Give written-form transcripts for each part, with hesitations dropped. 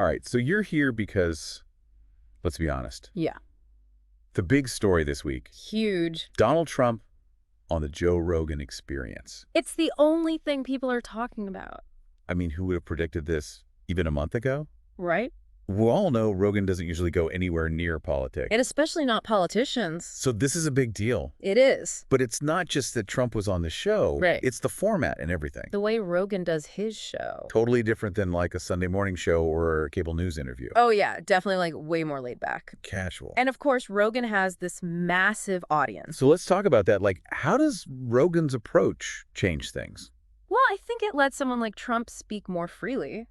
All right, so you're here because, let's be honest, Yeah. the big story this week, Huge. Donald Trump on the Joe Rogan Experience. It's the only thing people are talking about. I mean, who would have predicted this even a month ago? Right? We all know Rogan doesn't usually go anywhere near politics. And especially not politicians. So this is a big deal. It is. But it's not just that Trump was on the show. Right. It's the format and everything. The way Rogan does his show. Totally different than like a Sunday morning show or a cable news interview. Oh, yeah. Definitely like way more laid back. Casual. And of course, Rogan has this massive audience. So let's talk about that. Like, how does Rogan's approach change things? Well, I think it lets someone like Trump speak more freely.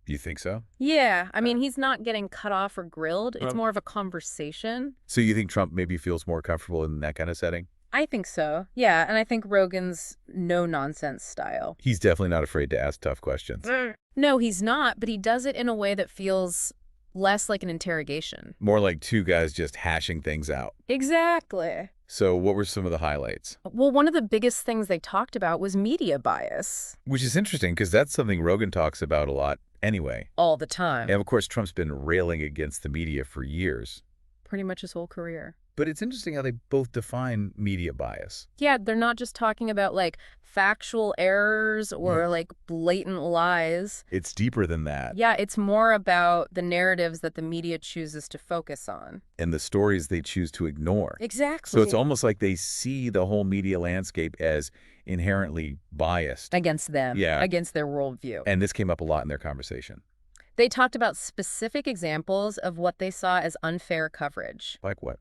You think so? Yeah. I mean, he's not getting cut off or grilled. It's more of a conversation. So you think Trump maybe feels more comfortable in that kind of setting? I think so. Yeah. And I think Rogan's no-nonsense style. He's definitely not afraid to ask tough questions. No, he's not, but he does it in a way that feels less like an interrogation. More like two guys just hashing things out. Exactly. So what were some of the highlights? Well, one of the biggest things they talked about was media bias. Which is interesting because that's something Rogan talks about a lot anyway. All the time. And of course, Trump's been railing against the media for years. Pretty much his whole career. But it's interesting how they both define media bias. Yeah, they're not just talking about like factual errors or like blatant lies. It's deeper than that. Yeah, it's more about the narratives that the media chooses to focus on. And the stories they choose to ignore. Exactly. So it's almost like they see the whole media landscape as inherently biased. Against them. Yeah. Against their worldview. And this came up a lot in their conversation. They talked about specific examples of what they saw as unfair coverage. Like what?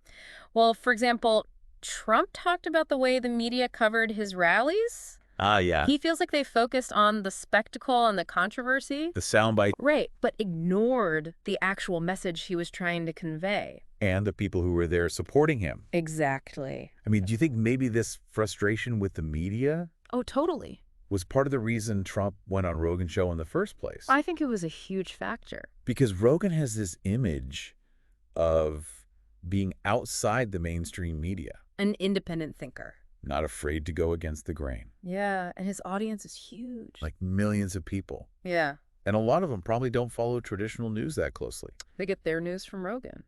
Well, for example, Trump talked about the way the media covered his rallies. Yeah. He feels like they focused on the spectacle and the controversy. The soundbite. Right, but ignored the actual message he was trying to convey. And the people who were there supporting him. Exactly. I mean, do you think maybe this frustration with the media Oh, totally. was part of the reason Trump went on Rogan's show in the first place? I think it was a huge factor. Because Rogan has this image of being outside the mainstream media. An independent thinker. Not afraid to go against the grain. Yeah, and his audience is huge. Like millions of people. Yeah, And a lot of them probably don't follow traditional news that closely. they get their news from Rogan.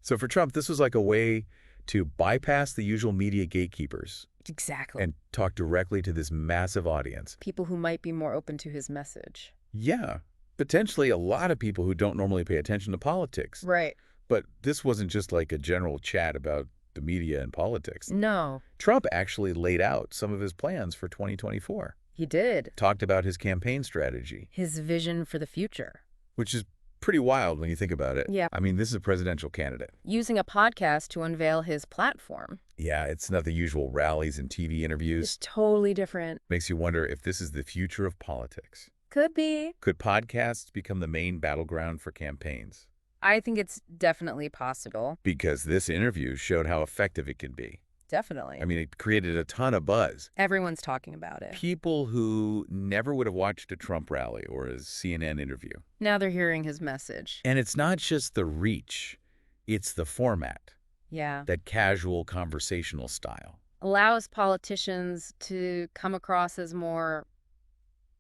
So for Trump, this was like a way to bypass the usual media gatekeepers Exactly. and talk directly to this massive audience. People who might be more open to his message. Yeah, potentially a lot of people who don't normally pay attention to politics. Right. But this wasn't just like a general chat about the media and politics. No, Trump actually laid out some of his plans for 2024. he did. Talked about his campaign strategy, His vision for the future. which is pretty wild when you think about it. Yeah. I mean, this is a presidential candidate. Using a podcast to unveil his platform. Yeah, it's not the usual rallies and TV interviews. It's totally different. Makes you wonder if this is the future of politics. Could be. Could podcasts become the main battleground for campaigns? I think it's definitely possible. Because this interview showed how effective it can be. Definitely. I mean, it created a ton of buzz. Everyone's talking about it. People who never would have watched a Trump rally or a CNN interview. Now they're hearing his message. And it's not just the reach, it's the format, Yeah. that casual conversational style. Allows politicians to come across as more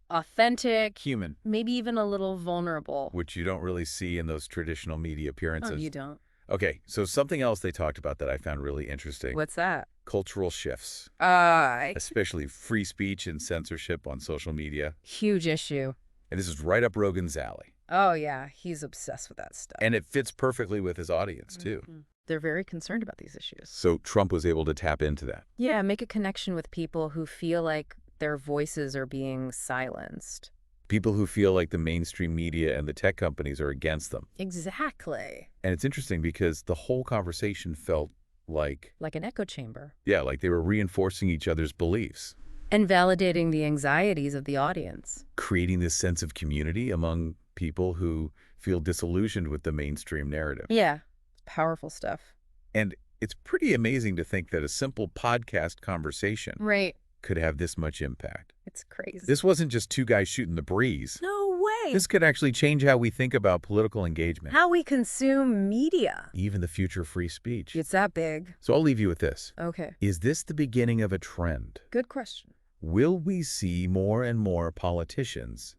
authentic, Human, maybe even a little vulnerable. which you don't really see in those traditional media appearances. Oh, you don't. Okay, so something else they talked about that I found really interesting. What's that? Cultural shifts, Uh, especially free speech and censorship on social media. huge issue. And this is right up Rogan's alley. Oh, yeah. He's obsessed with that stuff. And it fits perfectly with his audience, too. They're very concerned about these issues. So Trump was able to tap into that. Yeah, make a connection with people who feel like their voices are being silenced. People who feel like the mainstream media and the tech companies are against them. Exactly. And it's interesting because the whole conversation felt like, Like an echo chamber. yeah, like they were reinforcing each other's beliefs, And validating the anxieties of the audience. creating this sense of community among people who feel disillusioned with the mainstream narrative. Yeah, powerful stuff. And it's pretty amazing to think that a simple podcast conversation Right. could have this much impact. It's crazy. This wasn't just two guys shooting the breeze. No way. This could actually change how we think about political engagement, How we consume media. even the future of free speech. It's that big. So I'll leave you with this. Okay. Is this the beginning of a trend? Good question. Will we see more and more politicians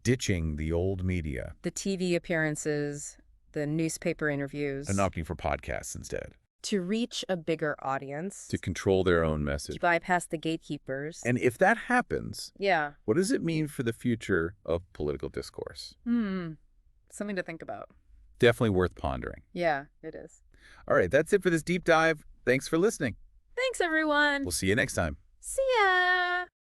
ditching the old media The TV appearances, the newspaper and interviews. opting for podcasts instead. To reach a bigger audience. To control their own To message. bypass the gatekeepers. And if that happens, yeah. what does it mean for the future of political discourse? Something to think about. Definitely worth pondering. Yeah, it is. All right, that's it for this deep dive. Thanks for listening. Thanks, everyone. We'll see you next time. See ya.